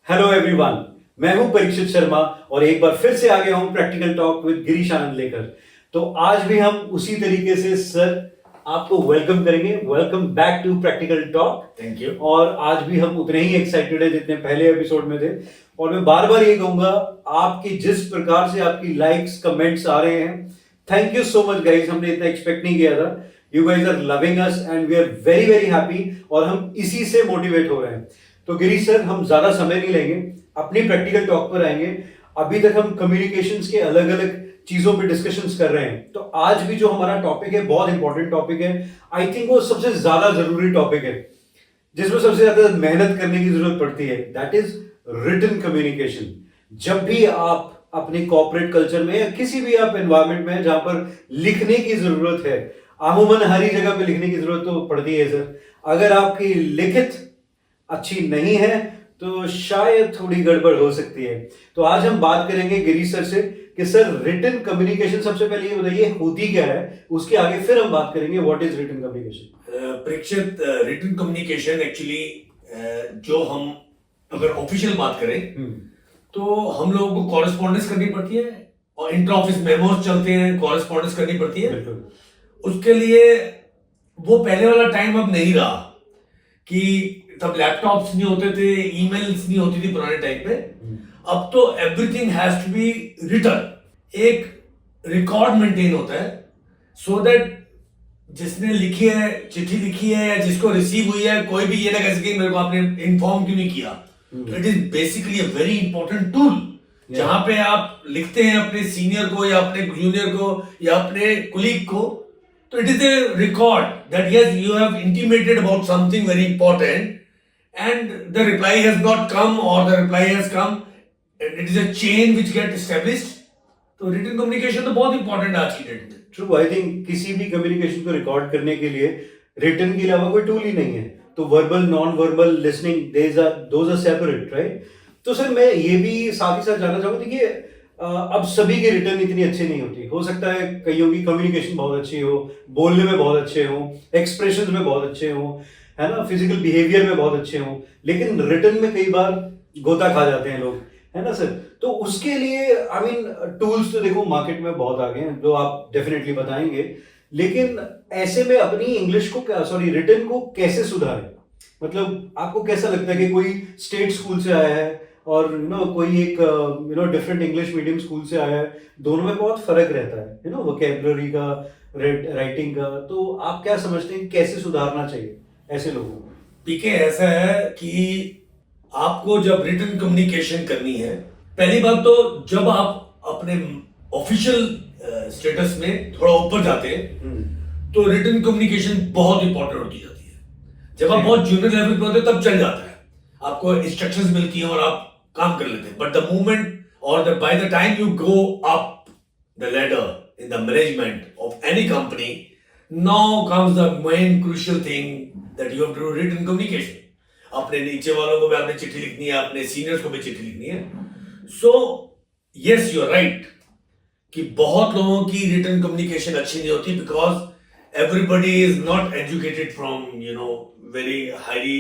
Hello everyone, मैं हूं परीक्षित शर्मा और एक बार फिर से आ गया हूं प्रैक्टिकल टॉक विद गिरीश आनंद लेकर। तो आज भी हम उसी तरीके से सर आपको वेलकम करेंगे। Welcome back to practical talk. Thank you. और आज भी हम उतने ही एक्साइटेड हैं जितने पहले एपिसोड में थे। और मैं बार बार ये कहूंगा, आपकी जिस प्रकार से आपकी लाइक्स कमेंट्स आ रहे हैं, thank you so much guys. हमने इतना एक्सपेक्ट नहीं किया था। You guys are loving us and we are very very happy और हम इसी से मोटिवेट हो रहे हैं। तो गिरीश सर, हम ज्यादा समय नहीं लेंगे, अपनी प्रैक्टिकल टॉक पर आएंगे। अभी तक हम कम्युनिकेशंस के अलग अलग चीजों पे डिस्कशंस कर रहे हैं, तो आज भी जो हमारा टॉपिक है बहुत इंपॉर्टेंट टॉपिक है। आई थिंक वो सबसे ज्यादा जरूरी टॉपिक है जिसमें सबसे ज्यादा मेहनत करने की जरूरत पड़ती है। That is written communication. जब भी आप अपने कॉर्पोरेट कल्चर में या किसी भी आप एनवायरमेंट में जहां पर लिखने की जरूरत है, अमूमन हर ही जगह पे लिखने की जरूरत तो पड़ती है सर। अगर आपकी लिखित अच्छी नहीं है तो शायद थोड़ी गड़बड़ हो सकती है। तो आज हम बात करेंगे गिरीश सर से कि सर रिटन कम्युनिकेशन, सबसे पहले ये बताइए होती क्या है, उसके आगे फिर हम बात करेंगे what is written communication. Parikshit, written communication actually जो हम अगर ऑफिशियल बात करें तो हम लोगों को कॉरेस्पॉन्डेंस करनी पड़ती है और इंटर ऑफिस मेमोज चलते हैं, कॉरेस्पॉन्डेंस करनी पड़ती है। उसके लिए वो पहले वाला टाइम अब नहीं रहा कि तब लैपटॉप्स नहीं होते थे, ईमेल्स नहीं होती थी पुराने टाइम पे। अब तो everything has to be written, एक रिकॉर्ड मेंटेन होता है सो दैट जिसने लिखी है, चिट्ठी लिखी है या जिसको रिसीव हुई है, कोई भी ये ना कह सके मेरे को आपने इन्फॉर्म क्यों नहीं किया। तो it is basically a very important tool जहां पे आप लिखते हैं अपने सीनियर को या अपने जूनियर को या अपने कुलीग को, तो it is a record that yes, you have intimated about something very important and the reply has not come or the reply has come and it is a chain which get established. तो written communication तो बहुत important है आज की date में। True, I think किसी भी communication को रिकॉर्ड करने के लिए रिटन के अलावा कोई टूल ही नहीं है। तो verbal, non verbal listening, those are separate, right. तो सर मैं ये भी साथ ही साथ जानना चाहूंगा, देखिए अब सभी की रिटर्न इतनी अच्छी नहीं होती। हो सकता है कईयों की कम्युनिकेशन बहुत अच्छी हो, बोलने में बहुत अच्छे हो, एक्सप्रेशंस में बहुत अच्छे हो, है ना, फिजिकल बिहेवियर में बहुत अच्छे हो, लेकिन रिटर्न में कई बार गोता खा जाते हैं लोग, है ना सर। तो उसके लिए आई मीन टूल्स तो देखो मार्केट में बहुत आ गए हैं जो आप डेफिनेटली बताएंगे, लेकिन ऐसे में अपनी इंग्लिश को, सॉरी, रिटर्न को कैसे सुधारें? मतलब आपको कैसा लगता है कि कोई स्टेट स्कूल से आया है और कोई एक डिफरेंट इंग्लिश मीडियम स्कूल से आया है, दोनों में बहुत फर्क रहता है वोकैबुलरी का, राइटिंग का। तो आप क्या समझते हैं कैसे सुधारना चाहिए ऐसे लोगों को? पीके ऐसा है कि आपको जब रिटन कम्युनिकेशन करनी है, पहली बात तो जब आप अपने ऑफिशियल स्टेटस में थोड़ा ऊपर जाते हैं तो रिटन कम्युनिकेशन बहुत इंपॉर्टेंट होती जाती है। जब आप बहुत जूनियर लेवल पे होते हैं तब चल जाता है, आपको इंस्ट्रक्शंस मिलती हैं और आप काम कर लेते हैं। बट द मूवमेंट और by the time you go up the ladder in the management of any company, now comes the main crucial thing that you have to do written communication. अपने नीचे वालों को भी आपने चिट्ठी लिखनी है, अपने सीनियर्स को भी चिट्ठी लिखनी है। So yes, you are right कि बहुत लोगों की रिटन कम्युनिकेशन अच्छी नहीं होती because everybody is not educated from very highly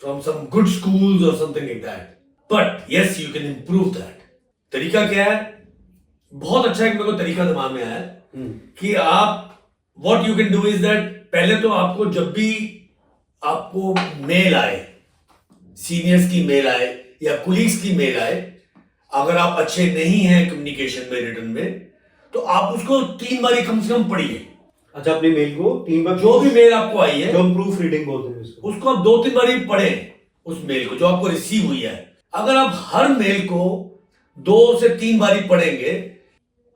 from some good schools or something like that. But yes, you can improve that. तरीका क्या है? बहुत अच्छा एक मेरे को तरीका दिमाग में आया कि आप what you can do is that पहले तो आपको जब भी आपको मेल आए, सीनियर्स की मेल आए या कुलीग्स की मेल आए, अगर आप अच्छे नहीं हैं कम्युनिकेशन में, रिटन में, तो आप उसको 3 बार कम से कम पढ़िए। अच्छा, अपनी मेल को 3 बार, जो भी मेल आपको आई है, जो हम प्रूफ रीडिंग बोलते हैं उसको आप 2-3 बार ही पढ़ें उस मेल को जो आपको रिसीव हुई है। अगर आप हर मेल को 2 से 3 बार ही पढ़ेंगे,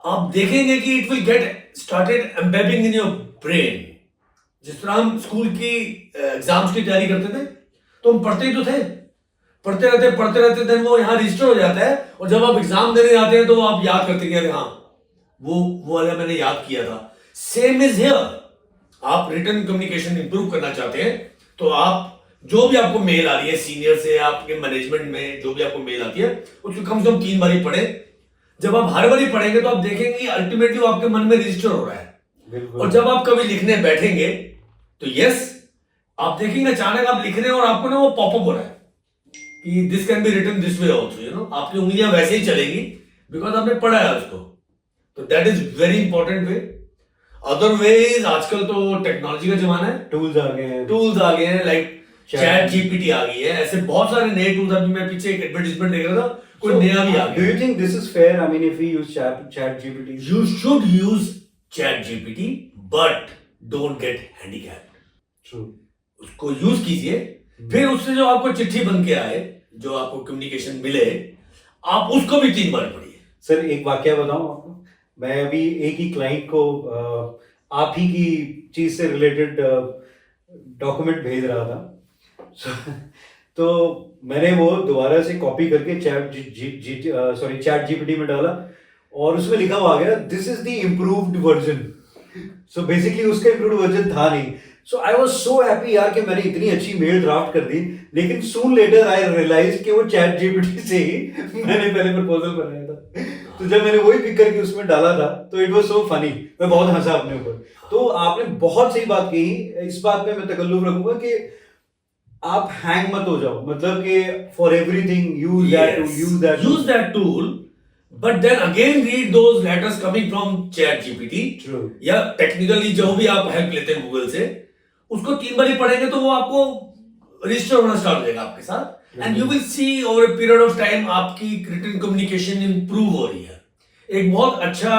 आप देखेंगे कि it will get started embedding in your brain. जिस तरह हम स्कूल की एग्जाम्स की तैयारी करते थे तो हम पढ़ते ही तो थे, पढ़ते रहते देन वो यहाँ रजिस्टर हो जाता है और जब आप एग्जाम देने जाते हैं तो आप याद करते हैं हाँ वो वाला मैंने याद किया था। सेम इज हियर, आप रिटन कम्युनिकेशन इंप्रूव करना चाहते हैं तो आप जो भी आपको मेल आ रही है सीनियर से, आपके मैनेजमेंट में जो भी आपको मेल आती है, उसको कम से कम 3 बार ही पढ़े। जब आप हर बार ही पढ़ेंगे तो आप देखेंगे अल्टीमेटली आपके मन में रजिस्टर हो रहा है। और जब आप कभी लिखने बैठेंगे तो यस, आप देखेंगे अचानक आप लिख रहे हैं और आपको ना वो पॉपअप हो रहा है कि this can be written this way also, you know, आपकी उंगलियां वैसे ही चलेगी बिकॉज आपने पढ़ा है उसको। तो that is very important way. Other ways आजकल तो टेक्नोलॉजी का जमाना है, टूल्स आ गए हैं, लाइक चैट जीपीटी आ गई है, ऐसे बहुत सारे नए टूल्स। अभी मैं पीछे एक एडवर्टाइजमेंट देख रहा था, कोई नया भी आ डू गया। You think this is fair? I mean if we use chat GPT, you should use chat GPT but don't get handicapped. True, उसको यूज कीजिए, फिर उससे जो आपको चिट्ठी बन के आए, जो आपको कम्युनिकेशन मिले, आप उसको भी 3 बार पढ़िए। सर एक वाकया बताऊं आपको। मैं अभी एक ही क्लाइंट को आप ही की चीज से रिलेटेड डॉक्यूमेंट भेज रहा था। तो मैंने वो दोबारा से कॉपी करके चैट जीपीटी में डाला और उसमें लिखा हुआ आ गया this is the improved version. So basically उसका इम्प्रूव्ड वर्जन था नहीं। सो आई वाज सो हैप्पी यार कि मैंने इतनी अच्छी मेल ड्राफ्ट कर दी, लेकिन सून लेटर आई रियलाइज कि वो चैट जीपीटी से ही मैंने पहले प्रपोजल बनाया था। तो जब मैंने वही पिक करके उसमें डाला था तो इट वाज सो फनी, मैं बहुत हंसा अपने ऊपर। तो आपने बहुत सही बात कही। इस बात पे मैं तकल्लुफ रखूंगा कि आप हैंग मत हो जाओ, मतलब कि for everything use that tool, but then again read those letters coming from chat GPT, true, या टेक्निकली जो भी आप हेल्प लेते हैं गूगल से, उसको 3 बार ही पढ़ेंगे तो वो आपको रजिस्टर होना स्टार्ट हो जाएगा आपके साथ, and you will see over a period of time आपकी रिटन कम्युनिकेशन इंप्रूव हो रही है। एक बहुत अच्छा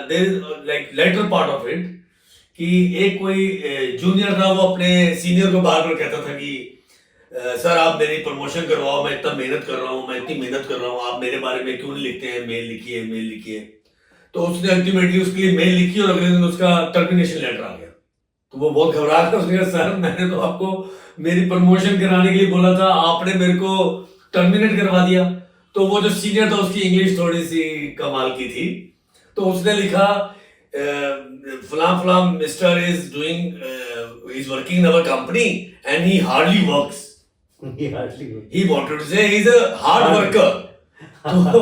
like letter part of it, कि एक कोई जूनियर था, वो अपने सीनियर को बार बार कहता था कि सर आप मेरी प्रमोशन करवाओ, मैं इतना मेहनत कर रहा हूँ, मैं इतनी मेहनत कर रहा हूँ, आप मेरे बारे में क्यों नहीं लिखते हैं, मेल लिखिए। तो उसने अल्टीमेटली उसके लिए मेल लिखी और अगले दिन उसका टर्मिनेशन लेटर आ गया। तो वो बहुत घबरा था, उसने कहा सर मैंने तो आपको मेरी प्रमोशन कराने के लिए बोला था, आपने मेरे को टर्मिनेट करवा दिया। तो वो जो सीनियर था उसकी इंग्लिश थोड़ी सी कमाल की थी, तो उसने लिखा फलां mister is working in our company and he hardly works, he wanted to say he's a hard worker। तो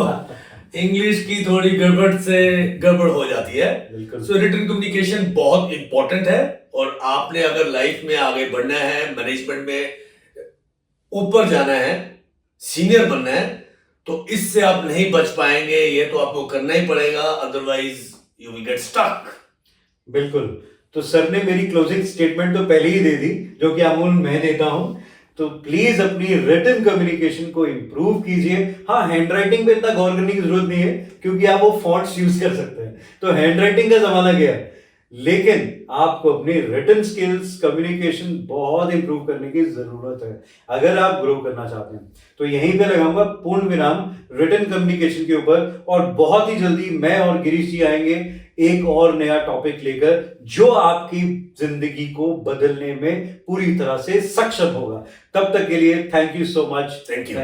इंग्लिश की थोड़ी गड़बड़ हो जाती है। सो रिटन कम्युनिकेशन बहुत इंपॉर्टेंट है, और आपने अगर लाइफ में आगे बढ़ना है, मैनेजमेंट में ऊपर जाना है, सीनियर बनना है, तो इससे आप नहीं बच पाएंगे। ये तो आपको करना ही पड़ेगा, otherwise you will get stuck. बिल्कुल। तो सर ने मेरी क्लोजिंग स्टेटमेंट तो पहले ही दे दी, जो कि अमूल मैं देता हूं। तो प्लीज अपनी रिटन कम्युनिकेशन को इंप्रूव कीजिए। हाँ, हैंडराइटिंग पे इतना गौर करने की जरूरत नहीं है, क्योंकि आप वो फॉन्ट्स यूज कर सकते हैं। तो हैंडराइटिंग का जमाना गया, लेकिन आपको अपनी रिटन स्किल्स, कम्युनिकेशन बहुत इंप्रूव करने की जरूरत है अगर आप ग्रो करना चाहते हैं। तो यहीं पे लगाऊंगा पूर्ण विराम रिटन कम्युनिकेशन के ऊपर, और बहुत ही जल्दी मैं और गिरीश जी आएंगे एक और नया टॉपिक लेकर, जो आपकी जिंदगी को बदलने में पूरी तरह से सक्षम होगा। तब तक के लिए thank you so much. Thank you.